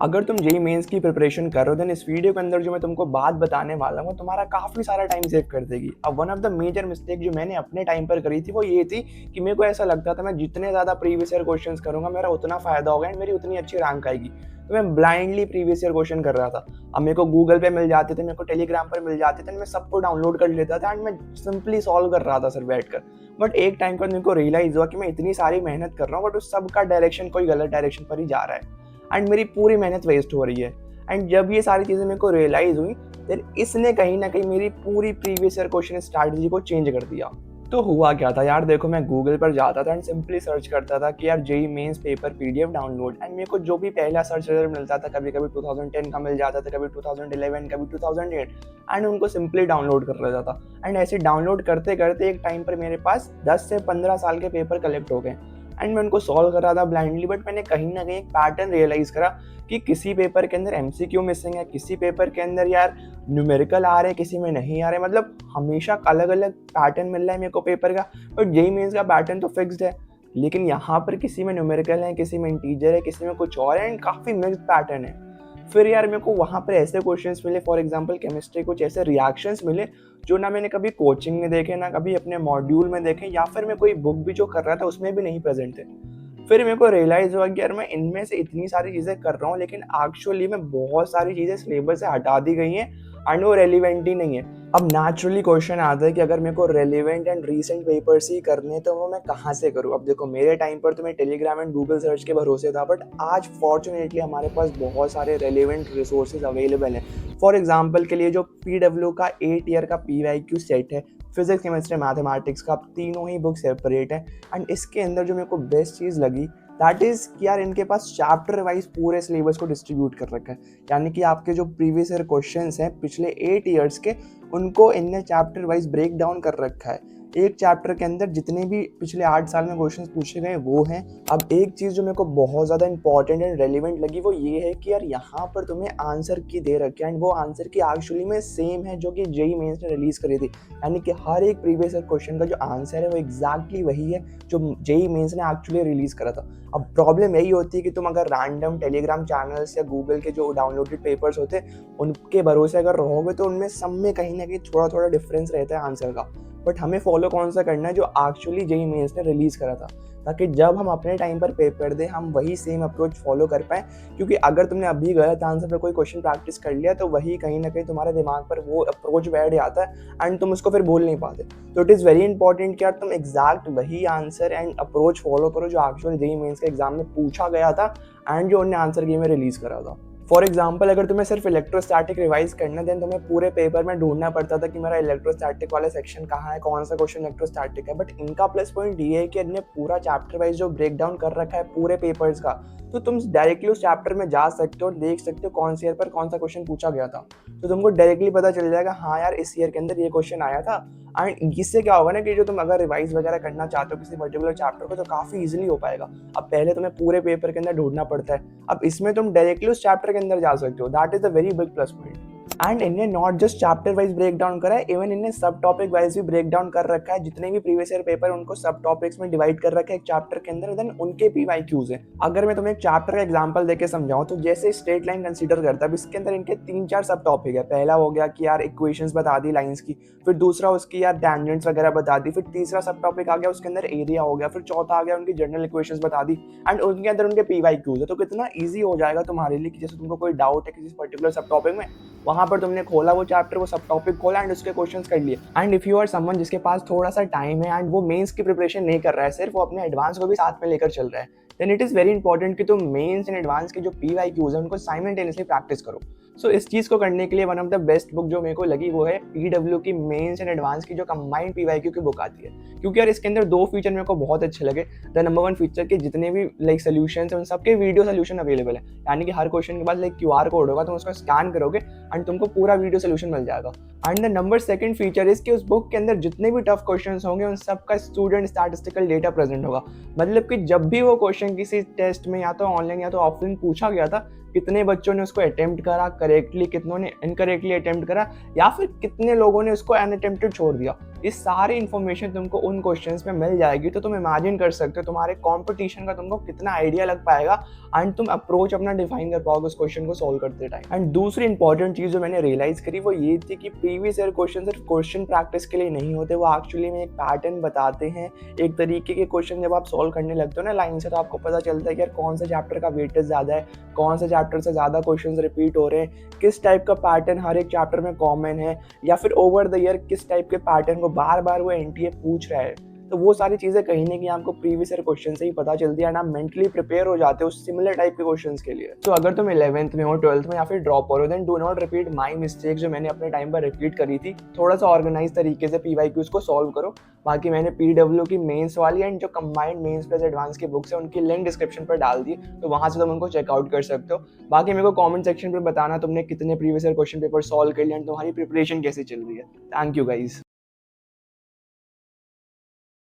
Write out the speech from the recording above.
अगर तुम JEE mains की प्रिपरेशन कर रहे हो देन इस वीडियो के अंदर जो मैं तुमको बात बताने वाला हूँ तुम्हारा काफ़ी सारा टाइम सेव कर देगी। अब one of the major mistake जो मैंने अपने टाइम पर करी थी वो ये थी कि मेरे को ऐसा लगता था मैं जितने ज़्यादा प्रीवियस ईयर क्वेश्चंस करूँगा मेरा उतना फ़ायदा होगा एंड मेरी उतनी अच्छी रैंक आएगी। तो मैं ब्लाइंडली प्रीवियस ईयर क्वेश्चन कर रहा था। अब मेरे को गूगल पे मिल जाते थे, मेरे को टेलीग्राम पर मिल जाते थे, मैं सबको डाउनलोड कर लेता था एंड मैं सिंपली सॉल्व कर रहा था सर बैठ कर। बट एक टाइम पर मेरे को रियलाइज़ हुआ कि मैं इतनी सारी मेहनत कर रहा हूँ बट उस सब का डायरेक्शन कोई गलत डायरेक्शन पर ही जा रहा है एंड मेरी पूरी मेहनत वेस्ट हो रही है। एंड जब ये सारी चीज़ें मेरे को रियलाइज़ हुई फिर इसने कहीं ना कहीं मेरी पूरी प्रीवियस ईयर क्वेश्चन स्ट्रैटेजी को चेंज कर दिया। तो हुआ क्या था यार, देखो मैं गूगल पर जाता था एंड सिंपली सर्च करता था कि यार JEE mains paper PDF download and मेरे को जो भी पहला सर्च रिजल्ट मिलता था, कभी कभी 2010 का मिल जाता था, कभी 2011, कभी 2008 एंड उनको सिंपली डाउनलोड कर लेता था। एंड ऐसे डाउनलोड करते करते एक टाइम पर मेरे पास 10 से 15 साल के पेपर कलेक्ट हो गए एंड मैं उनको सॉल्व कर रहा था ब्लाइंडली। बट मैंने कहीं ना कहीं एक पैटर्न रियलाइज़ करा कि किसी पेपर के अंदर एमसीक्यू मिसिंग है, किसी पेपर के अंदर यार न्यूमेरिकल आ रहे, किसी में नहीं आ रहे, मतलब हमेशा अलग अलग पैटर्न मिल रहा है मेरे को पेपर का। बट जेईई मेंस का पैटर्न तो फिक्स्ड है, लेकिन यहाँ पर किसी में न्यूमेरिकल है, किसी में इंटीजर है, किसी में कुछ और है एंड काफ़ी मिक्स्ड पैटर्न है। फिर यार मेरे को वहाँ पर ऐसे क्वेश्चंस मिले, फॉर एग्जांपल केमिस्ट्री कुछ ऐसे रिएक्शंस मिले जो ना मैंने कभी कोचिंग में देखे, ना कभी अपने मॉड्यूल में देखे, या फिर मैं कोई बुक भी जो कर रहा था उसमें भी नहीं प्रेजेंट थे। फिर मेरे को रियलाइज़ हुआ कि यार मैं इनमें से इतनी सारी चीज़ें कर रहा हूँ लेकिन एक्चुअली में बहुत सारी चीज़ें सिलेबस से हटा दी गई हैं एंड वो रेलिवेंट ही नहीं है। अब नेचुरली क्वेश्चन आता है कि अगर मेरे को रेलिवेंट एंड रीसेंट पेपर्स ही करने हैं तो वो मैं कहाँ से करूँ। अब देखो मेरे टाइम पर तो मैं टेलीग्राम एंड गूगल सर्च के भरोसे था, बट आज फॉर्चुनेटली हमारे पास बहुत सारे रेलिवेंट रिसोर्सेज अवेलेबल हैं। फॉर एग्जाम्पल के लिए जो PW का 8 ईयर का PYQ सेट है, फिजिक्स केमिस्ट्री मैथमेटिक्स का, तीनों ही बुक सेपरेट है एंड इसके अंदर जो मेरे को बेस्ट चीज़ लगी दैट इज़ कि यार इनके पास चैप्टर वाइज पूरे सिलेबस को डिस्ट्रीब्यूट कर रखा है। यानी कि आपके जो प्रीवियस ईयर क्वेश्चंस हैं पिछले 8 ईयर्स के, उनको इनने चैप्टर वाइज ब्रेक डाउन कर रखा है। एक चैप्टर के अंदर जितने भी पिछले 8 साल में क्वेश्चंस पूछे गए वो हैं। अब एक चीज़ जो मेरे को बहुत ज़्यादा इंपॉर्टेंट एंड रेलिवेंट लगी वो ये है कि यार यहाँ पर तुम्हें आंसर की दे रखे हैं एंड वो आंसर की एक्चुअली में सेम है जो कि जेईई मेंस ने रिलीज़ करी थी। यानी कि हर एक प्रीवियस ईयर क्वेश्चन का जो आंसर है वो एग्जैक्टली वही है जो जेईई मेंस ने एक्चुअली रिलीज़ करा था। अब प्रॉब्लम यही होती है कि तुम अगर रैंडम टेलीग्राम चैनल्स या गूगल के जो डाउनलोडेड पेपर्स होते हैं उनके भरोसे अगर रहोगे तो उनमें सब में कहीं ना कहीं थोड़ा थोड़ा डिफरेंस रहता है आंसर का। बट हमें फॉलो कौन सा करना है, जो एक्चुअली जेईई मेंस ने रिलीज़ करा था, ताकि जब हम अपने टाइम पर पेपर दें हम वही सेम अप्रोच फॉलो कर पाएँ। क्योंकि अगर तुमने अभी गलत आंसर पर कोई क्वेश्चन प्रैक्टिस कर लिया तो वही कहीं ना कहीं तुम्हारे दिमाग पर वो अप्रोच बैठ जाता है एंड तुम उसको फिर बोल नहीं पाते। तो इट इज़ वेरी इंपॉर्टेंट कि यार तुम एग्जैक्ट वही आंसर एंड अप्रोच फॉलो करो जो एक्चुअली जेईई मेंस के एग्जाम में पूछा गया था एंड जो उन्होंने आंसर की में रिलीज़ करा था। फॉर एग्जाम्पल अगर तुम्हें सिर्फ इलेक्ट्रोस्टैटिक रिवाइज करना देन तुम्हें पूरे पेपर में ढूंढना पड़ता था कि मेरा इलेक्ट्रोस्टैटिक वाला सेक्शन कहाँ है, कौन सा क्वेश्चन इलेक्ट्रोस्टैटिक है। बट इनका प्लस पॉइंट ये है कि इन्हें पूरा चैप्टर वाइज जो ब्रेक डाउन कर रखा है पूरे पेपर्स का, तो तुम डायरेक्टली उस चैप्टर में जा सकते हो और देख सकते हो कौन से ईयर पर कौन सा क्वेश्चन पूछा गया था। तो तुमको डायरेक्टली पता चल जाएगा हाँ यार इस ईयर के अंदर ये क्वेश्चन आया था। एंड इससे क्या होगा ना कि जो तुम अगर रिवाइज वगैरह करना चाहते हो किसी पर्टिकुलर चैप्टर को तो काफ़ी इजीली हो पाएगा। अब पहले तुम्हें पूरे पेपर के अंदर ढूंढना पड़ता है, अब इसमें तुम डायरेक्टली उस चैप्टर के अंदर जा सकते हो। That is a very big plus point. And इन्हें not just chapter wise break down करा है, इवन इन्हें सब टॉपिक वाइज भी ब्रेक डाउन कर रखा है। जितने भी प्रीवियस ईयर पेपर उनको सब टॉपिक्स में डिवाइड कर रखा है एक चैप्टर के अंदर, देन उनके PYQs हैं। अगर मैं तुम्हें एक चैप्टर का एग्जांपल देके समझाऊं तो जैसे स्ट्रेट लाइन कंसीडर करता है, इसके अंदर इनके 3-4 सब टॉपिक है। पहला हो गया कि यार इक्वेशंस बता दी लाइंस की, फिर दूसरा उसकी यार टेंजेंट्स वगैरह बता दी, फिर तीसरा सब टॉपिक आ गया उसके अंदर एरिया हो गया, फिर चौथा आ गया उनकी जनरल इक्वेशंस बता दी एंड उनके अंदर उनके PYQs है। तो कितना ईजी हो जाएगा तुम्हारे लिए कि जैसे तुमको कोई डाउट है किसी पर्टिकुलर सब टॉपिक में, वहां पर तुमने खोला वो चैप्टर, वो सब टॉपिक खोला एंड उसके क्वेश्चंस कर लिए। And if you are someone जिसके पास थोड़ा सा टाइम है एंड वो मेंस की प्रिपरेशन नहीं कर रहा है, सिर्फ वो अपने एडवांस को भी साथ में लेकर चल रहा है, then it is very important कि तुम मेंस एंड एडवांस के जो PYQs हैं उनको साइमल्टेनियसली प्रैक्टिस करो। सो इस चीज़ को करने के लिए one of the best book जो मेरे को लगी वो है PW की मेंस एंड एडवांस की जो कंबाइंड PYQ की बुक आती है। क्योंकि यार इसके अंदर 2 फीचर मेरे को बहुत अच्छे लगे। द नंबर 1 फीचर के जितने भी लाइक सोल्यूशंस हैं उन सबके वीडियो सोल्यूशन अवेलेबल है। यानी कि हर क्वेश्चन के बाद लाइक QR कोड होगा, तुम उसको स्कैन करोगे एंड तुमको पूरा वीडियो सोल्यूशन मिल जाएगा। And the number 2 feature is कि उस बुक के अंदर जितने भी टफ क्वेश्चंस होंगे उन सबका स्टूडेंट स्टैटिस्टिकल डेटा प्रेजेंट होगा। मतलब कि जब भी वो क्वेश्चन किसी टेस्ट में या तो ऑनलाइन या तो ऑफलाइन पूछा गया था कितने बच्चों ने उसको अटेम्प्ट करा करेक्टली, कितनों ने इनकरेक्टली अटेम्प्ट करा, या फिर कितने लोगों ने उसको अनअटेम्प्टेड छोड़ दिया। ये सारी इन्फॉर्मेशन तुमको उन क्वेश्चंस में मिल जाएगी। तो तुम इमेजिन कर सकते हो तुम्हारे कंपटीशन का तुमको कितना आइडिया लग पाएगा एंड तुम अप्रोच अपना डिफाइन कर पाओगे उस क्वेश्चन को सॉल्व करते टाइम। एंड दूसरी इंपॉर्टेंट चीज जो मैंने रियलाइज करी वो ये थी कि प्रीवियस ईयर क्वेश्चन सिर्फ क्वेश्चन प्रैक्टिस के लिए नहीं होते, वो एक्चुअली में एक पैटर्न बताते हैं। एक तरीके के क्वेश्चन जब आप सॉल्व करने लगते हो ना लाइन से, तो आपको पता चलता है कि यार कौन सा चैप्टर का वेटेज ज्यादा है, कौन से चैप्टर से ज्यादा क्वेश्चंस रिपीट हो रहे हैं, किस टाइप का पैटर्न हर एक चैप्टर में कॉमन है, या फिर ओवर द ईयर किस टाइप के पैटर्न को बार बार वो एनटीए पूछ रहा है। तो वो सारी चीज़ें कहीं ना कहीं आपको प्रीवियस ईयर क्वेश्चन से ही पता चलती है एंड आप मेंटली प्रिपेयर हो जाते हो सिमिलर टाइप के क्वेश्चंस के लिए। तो अगर तुम 11th में हो, 12th में या फिर ड्रॉप हो रहे हो, then do not repeat my mistake जो मैंने अपने टाइम पर रिपीट करी थी। थोड़ा सा ऑर्गेनाइज तरीके से पीवाईक्यूज को सॉल्व करो। बाकी मैंने पीडब्ल्यू की मेंस वाली एंड जो कंबाइंड मेंस प्लस एडवांस की बुक्स है उनकी लिंक डिस्क्रिप्शन पर डाल दी, तो वहां से तुम उनको चेकआउट कर सकते हो। बाकी मेरे को कमेंट सेक्शन पर बताना तुमने कितने previous year question paper solve कर लिया एंड तुम्हारी प्रिपरेशन कैसी चल रही है। Thank you guys.